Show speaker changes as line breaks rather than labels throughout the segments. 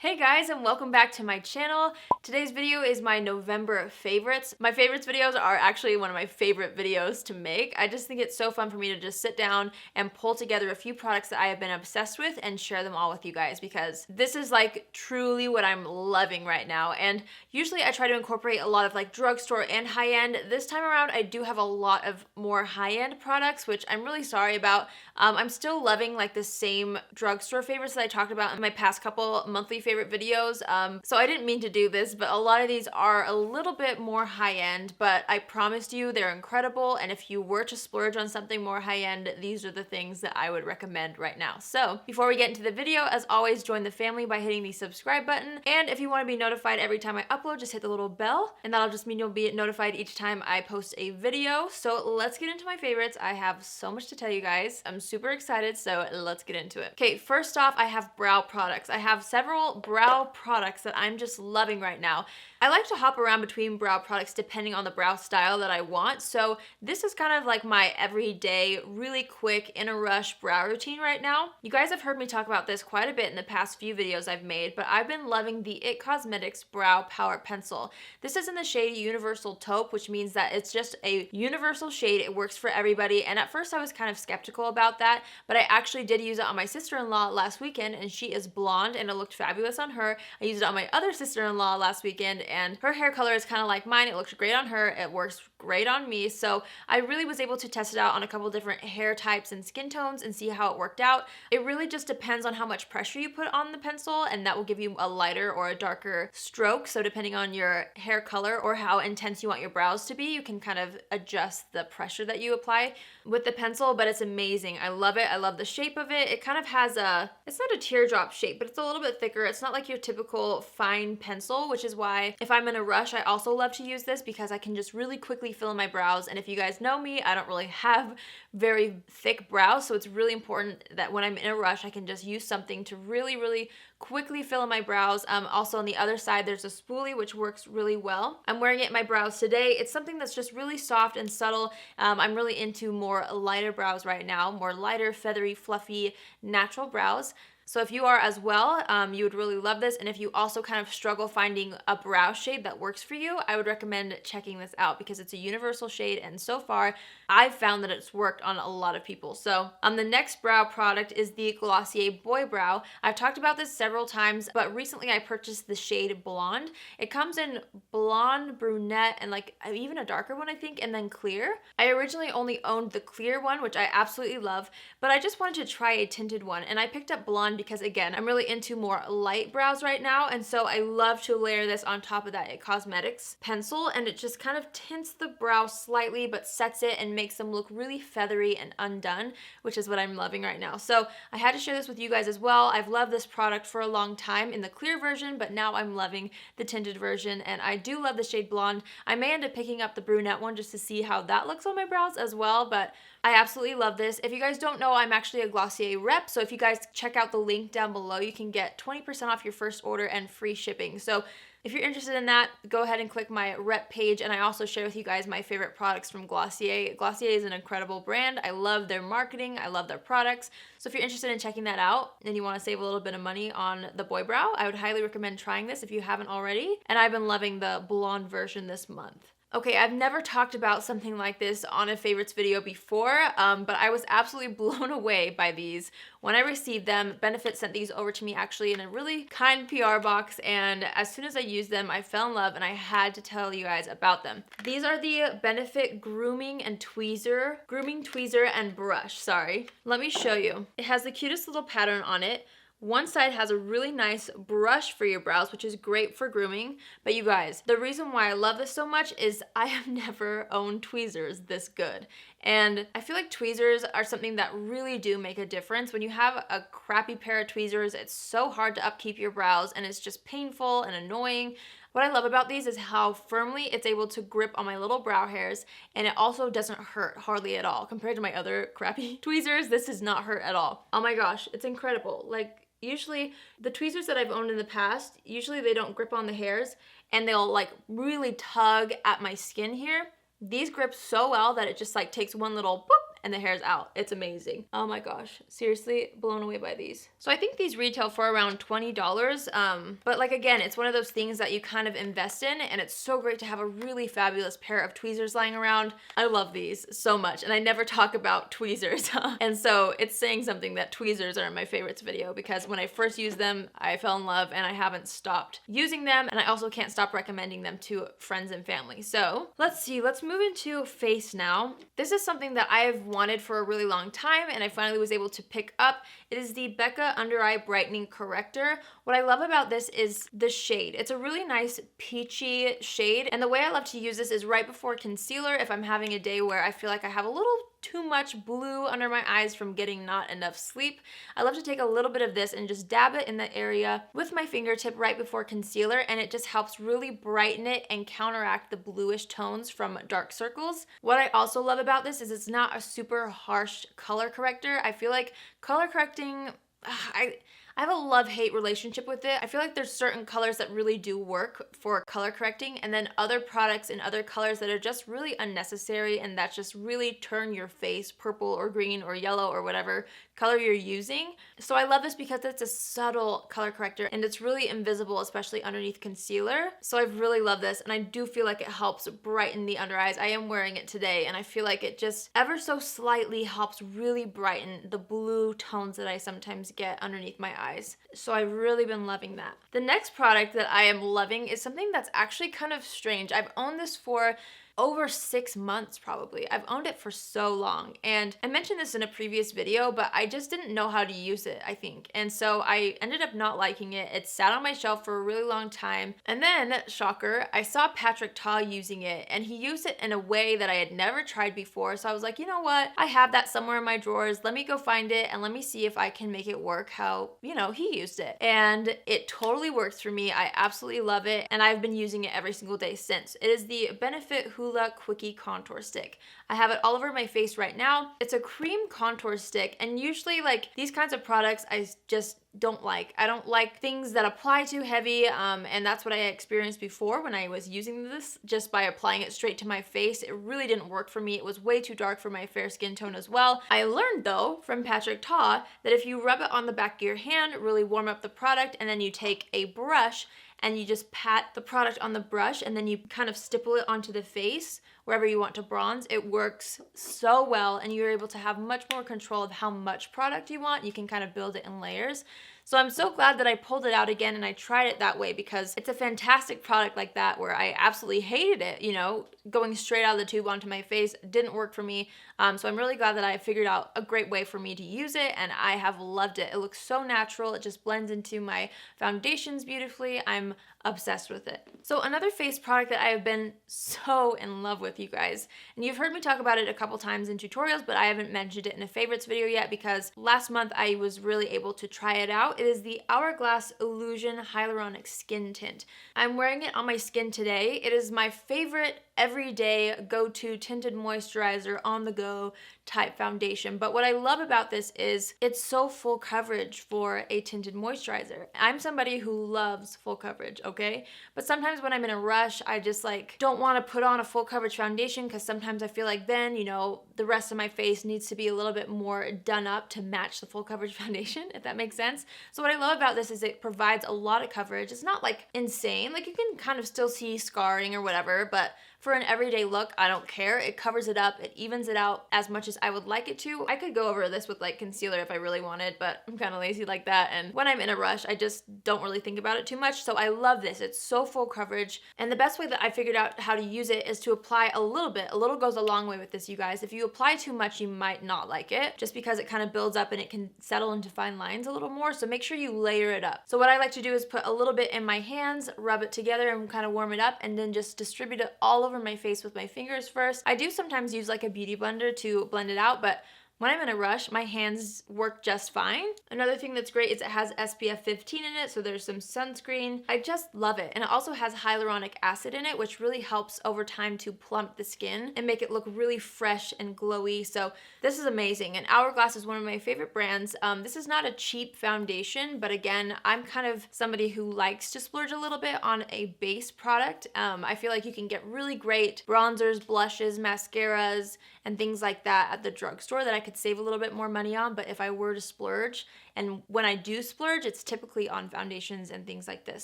Hey guys, and welcome back to my channel. Today's video is my November favorites. My favorites videos are actually one of my favorite videos to make. I just think it's so fun for me to just sit down and pull together a few products that I have been obsessed with and share them all with you guys, because this is like truly what I'm loving right now. And usually I try to incorporate a lot of like drugstore and high-end. This time around I do have a lot of more high-end products, which I'm really sorry about. I'm still loving like the same drugstore favorites that I talked about in my past couple monthly favorite videos. So I didn't mean to do this, but a lot of these are a little bit more high-end, but I promised you they're incredible. And if you were to splurge on something more high-end, these are the things that I would recommend right now. So before we get into the video, as always, join the family by hitting the subscribe button. And if you want to be notified every time I upload, just hit the little bell, and that'll just mean you'll be notified each time I post a video. So let's get into my favorites. I have so much to tell you guys. I'm super excited, so let's get into it. Okay, first off, I have brow products. I have several brow products that I'm just loving right now. I like to hop around between brow products depending on the brow style that I want. So this is kind of like my everyday, really quick, in a rush brow routine right now. You guys have heard me talk about this quite a bit in the past few videos I've made, but I've been loving the IT Cosmetics Brow Power Pencil. This is in the shade Universal Taupe, which means that it's just a universal shade. It works for everybody. And at first I was kind of skeptical about that, but I actually did use it on my sister-in-law last weekend, and she is blonde and it looked fabulous on her. I used it on my other sister-in-law last weekend, and her hair color is kind of like mine. It looked great on her. It works great on me. So I really was able to test it out on a couple different hair types and skin tones and see how it worked out. It really just depends on how much pressure you put on the pencil, and that will give you a lighter or a darker stroke. So depending on your hair color or how intense you want your brows to be, you can kind of adjust the pressure that you apply with the pencil. But it's amazing. I love it. I love the shape of it. It kind of has it's not a teardrop shape, but it's a little bit thicker. It's not like your typical fine pencil, which is why if I'm in a rush, I also love to use this, because I can just really quickly fill in my brows. And if you guys know me, I don't really have very thick brows, so it's really important that when I'm in a rush, I can just use something to really quickly fill in my brows. Also on the other side, there's a spoolie, which works really well. I'm wearing it in my brows today. It's something that's just really soft and subtle. I'm really into more lighter brows right now, more lighter, feathery, fluffy, natural brows. So if you are as well, you would really love this. And if you also kind of struggle finding a brow shade that works for you, I would recommend checking this out, because it's a universal shade, and so far I've found that it's worked on a lot of people. So the next brow product is the Glossier Boy Brow. I've talked about this several times, but recently I purchased the shade Blonde. It comes in blonde, brunette, and like even a darker one, I think, and then clear. I originally only owned the clear one, which I absolutely love, but I just wanted to try a tinted one, and I picked up blonde because, again, I'm really into more light brows right now, and so I love to layer this on top of that IT Cosmetics pencil, and it just kind of tints the brow slightly but sets it and makes them look really feathery and undone, which is what I'm loving right now. So I had to share this with you guys as well. I've loved this product for a long time in the clear version, but now I'm loving the tinted version, and I do love the shade Blonde. I may end up picking up the brunette one just to see how that looks on my brows as well, but I absolutely love this. If you guys don't know, I'm actually a Glossier rep, so if you guys check out the link down below, you can get 20% off your first order and free shipping. So if you're interested in that, go ahead and click my rep page, and I also share with you guys my favorite products from Glossier. Glossier is an incredible brand. I love their marketing. I love their products. So if you're interested in checking that out and you want to save a little bit of money on the boy brow, I would highly recommend trying this if you haven't already. And I've been loving the blonde version this month. Okay, I've never talked about something like this on a favorites video before, but I was absolutely blown away by these. When I received them, Benefit sent these over to me actually in a really kind PR box, and as soon as I used them, I fell in love, and I had to tell you guys about them. These are the Benefit Grooming Tweezer and Brush, sorry. Let me show you. It has the cutest little pattern on it. One side has a really nice brush for your brows, which is great for grooming. But you guys, the reason why I love this so much is I have never owned tweezers this good. And I feel like tweezers are something that really do make a difference. When you have a crappy pair of tweezers, it's so hard to upkeep your brows, and it's just painful and annoying. What I love about these is how firmly it's able to grip on my little brow hairs, and it also doesn't hurt hardly at all. Compared to my other crappy tweezers, this does not hurt at all. Oh my gosh, it's incredible. Like, usually the tweezers that I've owned in the past, usually they don't grip on the hairs, and they'll like really tug at my skin here. These grip so well that it just like takes one little boop and the hair's out. It's amazing. Oh my gosh, seriously blown away by these. So I think these retail for around $20, but like again, it's one of those things that you kind of invest in, and it's so great to have a really fabulous pair of tweezers lying around. I love these so much, and I never talk about tweezers. And so it's saying something that tweezers are in my favorites video, because when I first used them, I fell in love and I haven't stopped using them, and I also can't stop recommending them to friends and family. So let's see, let's move into face now. This is something that I have wanted for a really long time, and I finally was able to pick up. It is the Becca Under Eye Brightening Corrector. What I love about this is the shade. It's a really nice peachy shade, and the way I love to use this is right before concealer if I'm having a day where I feel like I have a little too much blue under my eyes from getting not enough sleep. I love to take a little bit of this and just dab it in the area with my fingertip right before concealer, and it just helps really brighten it and counteract the bluish tones from dark circles. What I also love about this is it's not a super harsh color corrector. I feel like color correcting, I have a love-hate relationship with it. I feel like there's certain colors that really do work for color correcting, and then other products in other colors that are just really unnecessary and that just really turn your face purple or green or yellow or whatever color you're using. So I love this because it's a subtle color corrector and it's really invisible, especially underneath concealer. So I really love this, and I do feel like it helps brighten the under eyes. I am wearing it today, and I feel like it just ever so slightly helps really brighten the blue tones that I sometimes get underneath my eyes. So I've really been loving that. The next product that I am loving is something that's actually kind of strange. I've owned this for over 6 months probably. I've owned it for so long, and I mentioned this in a previous video, but I just didn't know how to use it, I think. And so I ended up not liking it. It sat on my shelf for a really long time. And then, shocker, I saw Patrick Ta using it, and he used it in a way that I had never tried before. So I was like, you know what? I have that somewhere in my drawers. Let me go find it and let me see if I can make it work how, you know, he used it. And it totally works for me. I absolutely love it, and I've been using it every single day since. It is the Benefit Hula Quickie Contour Stick. I have it all over my face right now. It's a cream contour stick, and usually like these kinds of products I just don't like. I don't like things that apply too heavy, and that's what I experienced before when I was using this, just by applying it straight to my face. It really didn't work for me. It was way too dark for my fair skin tone as well. I learned though from Patrick Ta that if you rub it on the back of your hand, really warm up the product, and then you take a brush and you just pat the product on the brush, and then you kind of stipple it onto the face wherever you want to bronze. It works so well, and you're able to have much more control of how much product you want. You can kind of build it in layers. So I'm so glad that I pulled it out again and I tried it that way, because it's a fantastic product like that where I absolutely hated it, you know, going straight out of the tube onto my face didn't work for me. So I'm really glad that I figured out a great way for me to use it, and I have loved it. It looks so natural. It just blends into my foundations beautifully. I'm obsessed with it. So another face product that I have been so in love with, you guys, and you've heard me talk about it a couple times in tutorials, but I haven't mentioned it in a favorites video yet because last month I was really able to try it out. It is the Hourglass Illusion Hyaluronic Skin Tint. I'm wearing it on my skin today. It is my favorite everyday go-to tinted moisturizer on the go type foundation. But what I love about this is it's so full coverage for a tinted moisturizer. I'm somebody who loves full coverage, okay? But sometimes when I'm in a rush, I just like don't want to put on a full coverage foundation, because sometimes I feel like then, you know, the rest of my face needs to be a little bit more done up to match the full coverage foundation, if that makes sense. So what I love about this is it provides a lot of coverage. It's not like insane, like you can kind of still see scarring or whatever, but for an everyday look, I don't care. It covers it up, it evens it out as much as I would like it to. I could go over this with like concealer if I really wanted, but I'm kind of lazy like that, and when I'm in a rush, I just don't really think about it too much. So I love this. It's so full coverage, and the best way that I figured out how to use it is to apply a little bit. A little goes a long way with this, you guys. If you apply too much, you might not like it, just because it kind of builds up and it can settle into fine lines a little more, so make sure you layer it up. So what I like to do is put a little bit in my hands, rub it together and kind of warm it up, and then just distribute it all over my face with my fingers first. I do sometimes use like a beauty blender to blend it out, but when I'm in a rush, my hands work just fine. Another thing that's great is it has SPF 15 in it, so there's some sunscreen. I just love it. And it also has hyaluronic acid in it, which really helps over time to plump the skin and make it look really fresh and glowy. So this is amazing. And Hourglass is one of my favorite brands. This is not a cheap foundation, but again, I'm kind of somebody who likes to splurge a little bit on a base product. I feel like you can get really great bronzers, blushes, mascaras, and things like that at the drugstore that I could save a little bit more money on. But if I were to splurge, and when I do splurge, it's typically on foundations and things like this.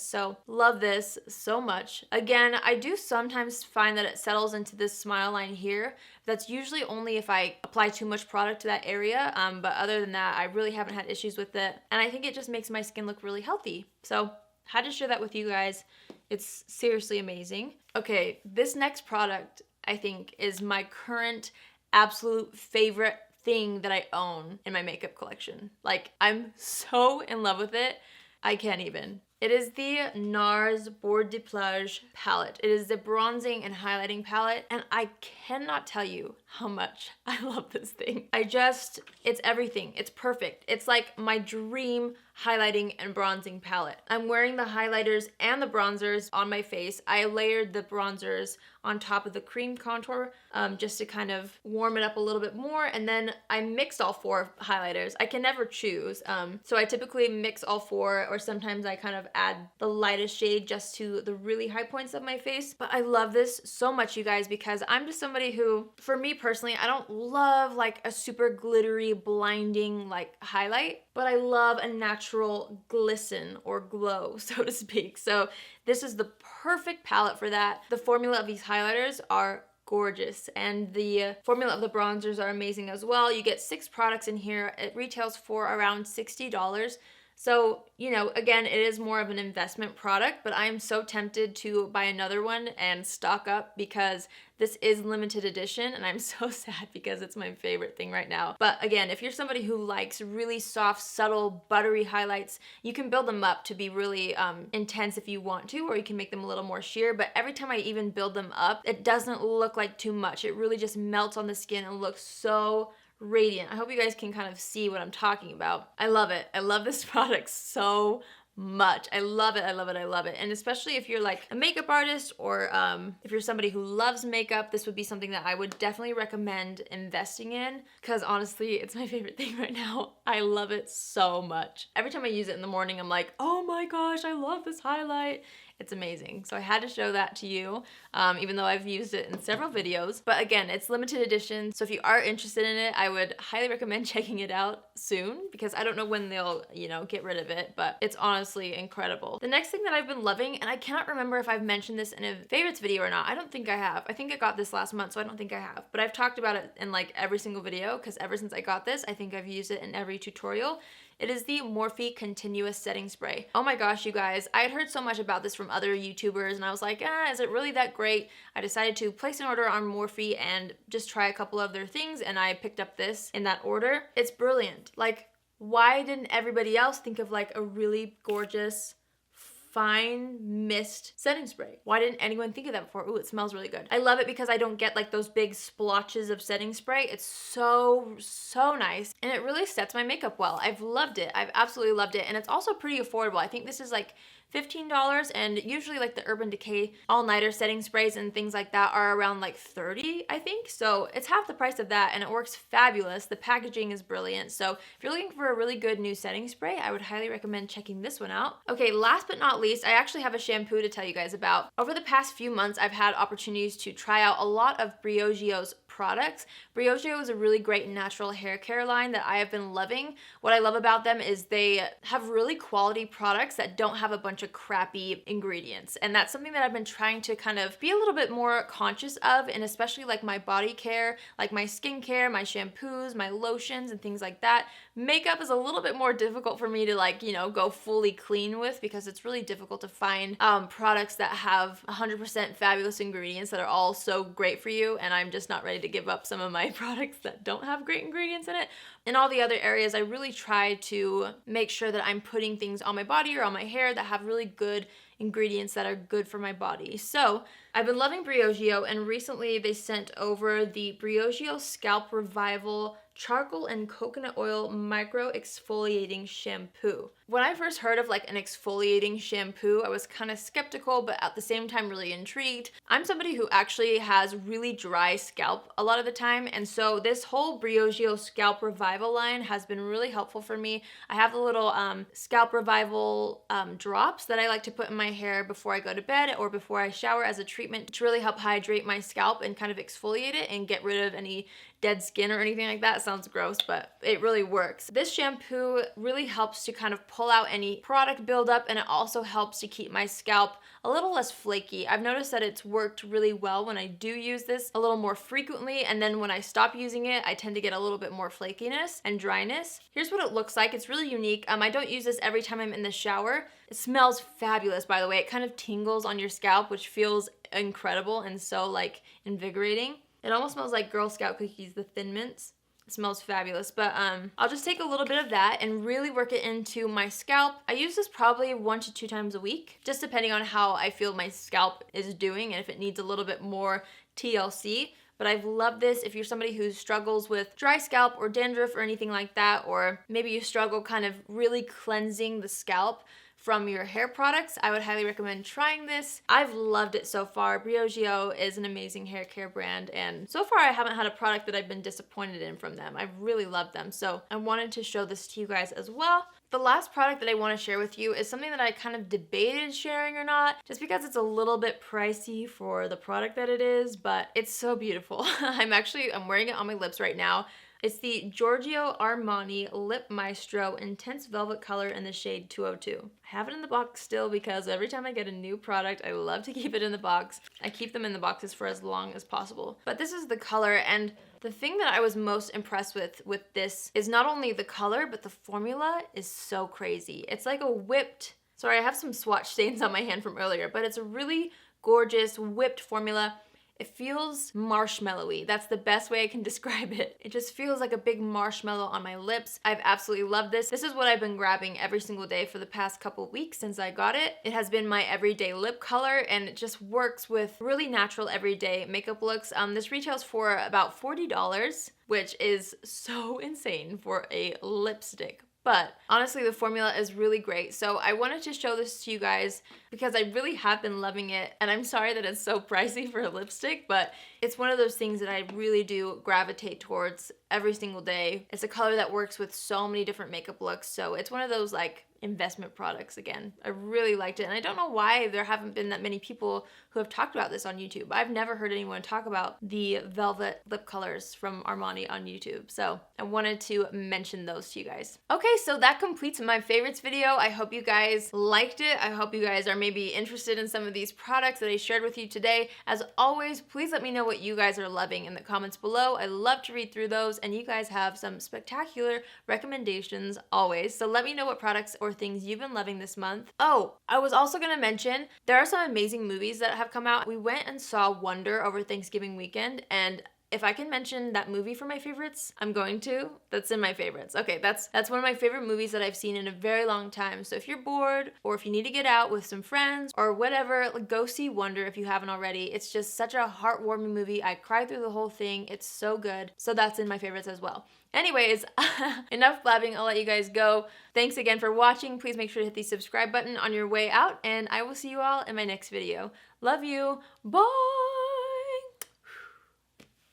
So love this so much. Again, I do sometimes find that it settles into this smile line here. That's usually only if I apply too much product to that area. But other than that, I really haven't had issues with it. And I think it just makes my skin look really healthy. So had to share that with you guys. It's seriously amazing. Okay, this next product I think is my current absolute favorite thing that I own in my makeup collection. Like, I'm so in love with it. I can't even. It is the NARS Bord de Plage palette. It is the bronzing and highlighting palette, and I cannot tell you how much I love this thing. It's everything. It's perfect. It's like my dream highlighting and bronzing palette. I'm wearing the highlighters and the bronzers on my face. I layered the bronzers on top of the cream contour just to kind of warm it up a little bit more, and then I mixed all four highlighters. I can never choose, so I typically mix all four, or sometimes I kind of add the lightest shade just to the really high points of my face. But I love this so much, you guys, because I'm just somebody who, for me personally, I don't love like a super glittery, blinding like highlight, but I love a natural glisten or glow, so to speak. So this is the perfect palette for that. The formula of these highlighters are gorgeous, and the formula of the bronzers are amazing as well. You get 6 products in here. It retails for around $60. So, you know, again, it is more of an investment product, but I'm so tempted to buy another one and stock up because this is limited edition, and I'm so sad because it's my favorite thing right now. But again, if you're somebody who likes really soft, subtle, buttery highlights, you can build them up to be really intense if you want to, or you can make them a little more sheer. But every time I even build them up, it doesn't look like too much. It really just melts on the skin and looks so radiant. I hope you guys can kind of see what I'm talking about. I love it. I love this product so much. I love it. I love it. I love it. And especially if you're like a makeup artist, or if you're somebody who loves makeup, this would be something that I would definitely recommend investing in, because honestly, it's my favorite thing right now. I love it so much. Every time I use it in the morning, I'm like, oh my gosh, I love this highlight. It's amazing. So I had to show that to you, even though I've used it in several videos. But again, it's limited edition, so if you are interested in it, I would highly recommend checking it out soon, because I don't know when they'll, you know, get rid of it, but it's honestly incredible. The next thing that I've been loving, and I cannot remember if I've mentioned this in a favorites video or not. I don't think I have. I think I got this last month, so I don't think I have. But I've talked about it in like every single video, because ever since I got this, I think I've used it in every tutorial. It is the Morphe Continuous Setting Spray. Oh my gosh, you guys. I had heard so much about this from other YouTubers, and I was like, is it really that great? I decided to place an order on Morphe and just try a couple of their things, and I picked up this in that order. It's brilliant. Like, why didn't everybody else think of like a really gorgeous, fine mist setting spray? Why didn't anyone think of that before? Ooh, it smells really good. I love it because I don't get like those big splotches of setting spray. It's so nice, and it really sets my makeup well. I've loved it. I've absolutely loved it, and it's also pretty affordable. I think this is like $15, and usually like the Urban Decay all-nighter setting sprays and things like that are around like $30, I think. So it's half the price of that, and it works fabulous. The packaging is brilliant. So if you're looking for a really good new setting spray, I would highly recommend checking this one out. Okay, last but not least, I actually have a shampoo to tell you guys about. Over the past few months, I've had opportunities to try out a lot of Briogio's products. Briogio is a really great natural hair care line that I have been loving. What I love about them is they have really quality products that don't have a bunch of crappy ingredients, and that's something that I've been trying to kind of be a little bit more conscious of, and especially like my body care, like my skincare, my shampoos, my lotions, and things like that. Makeup is a little bit more difficult for me to like, you know, go fully clean with, because it's really difficult to find products that have 100% fabulous ingredients that are all so great for you, and I'm just not ready to give up some of my products that don't have great ingredients in it. In all the other areas, I really try to make sure that I'm putting things on my body or on my hair that have really good ingredients that are good for my body. So I've been loving Briogio, and recently they sent over the Briogio Scalp Revival Charcoal and Coconut Oil Micro Exfoliating Shampoo. When I first heard of like an exfoliating shampoo, I was kind of skeptical, but at the same time really intrigued. I'm somebody who actually has really dry scalp a lot of the time, and so this whole Briogeo Scalp Revival line has been really helpful for me. I have the little Scalp Revival drops that I like to put in my hair before I go to bed or before I shower as a treatment to really help hydrate my scalp and kind of exfoliate it and get rid of any dead skin or anything like that. It sounds gross, but it really works. This shampoo really helps to kind of pull out any product buildup, and it also helps to keep my scalp a little less flaky. I've noticed that it's worked really well when I do use this a little more frequently, and then when I stop using it, I tend to get a little bit more flakiness and dryness. Here's what it looks like. It's really unique. I don't use this every time I'm in the shower. It smells fabulous, by the way. It kind of tingles on your scalp, which feels incredible and so like invigorating. It almost smells like Girl Scout cookies, the Thin Mints. It smells fabulous, but I'll just take a little bit of that and really work it into my scalp. I use this probably 1 to 2 times a week, just depending on how I feel my scalp is doing and if it needs a little bit more TLC. But I've loved this if you're somebody who struggles with dry scalp or dandruff or anything like that, or maybe you struggle kind of really cleansing the scalp from your hair products. I would highly recommend trying this. I've loved it so far. Briogeo is an amazing hair care brand, and so far I haven't had a product that I've been disappointed in from them. I've really loved them, so I wanted to show this to you guys as well. The last product that I want to share with you is something that I kind of debated sharing or not, just because it's a little bit pricey for the product that it is, but it's so beautiful. I'm wearing it on my lips right now. It's the Giorgio Armani Lip Maestro Intense Velvet Color in the shade 202. I have it in the box still because every time I get a new product, I love to keep it in the box. I keep them in the boxes for as long as possible. But this is the color, and the thing that I was most impressed with this is not only the color, but the formula is so crazy. It's like a whipped, sorry, I have some swatch stains on my hand from earlier, but it's a really gorgeous whipped formula. It feels marshmallowy. That's the best way I can describe it. It just feels like a big marshmallow on my lips. I've absolutely loved this. This is what I've been grabbing every single day for the past couple weeks since I got it. It has been my everyday lip color, and it just works with really natural everyday makeup looks. This retails for about $40, which is so insane for a lipstick. But honestly, the formula is really great. So I wanted to show this to you guys because I really have been loving it. And I'm sorry that it's so pricey for a lipstick, but it's one of those things that I really do gravitate towards every single day. It's a color that works with so many different makeup looks. So it's one of those like investment products again. I really liked it, and I don't know why there haven't been that many people who have talked about this on YouTube. I've never heard anyone talk about the velvet lip colors from Armani on YouTube, so I wanted to mention those to you guys. Okay, so that completes my favorites video. I hope you guys liked it. I hope you guys are maybe interested in some of these products that I shared with you today. As always, please let me know what you guys are loving in the comments below. I love to read through those, and you guys have some spectacular recommendations always, so let me know what products or things you've been loving this month. Oh, I was also gonna mention, there are some amazing movies that have come out. We went and saw Wonder over Thanksgiving weekend, and if I can mention that movie for my favorites, I'm going to. That's in my favorites. Okay, that's one of my favorite movies that I've seen in a very long time. So if you're bored, or if you need to get out with some friends, or whatever, like, go see Wonder if you haven't already. It's just such a heartwarming movie. I cried through the whole thing. It's so good. So that's in my favorites as well. Anyways, enough blabbing. I'll let you guys go. Thanks again for watching. Please make sure to hit the subscribe button on your way out, and I will see you all in my next video. Love you. Bye!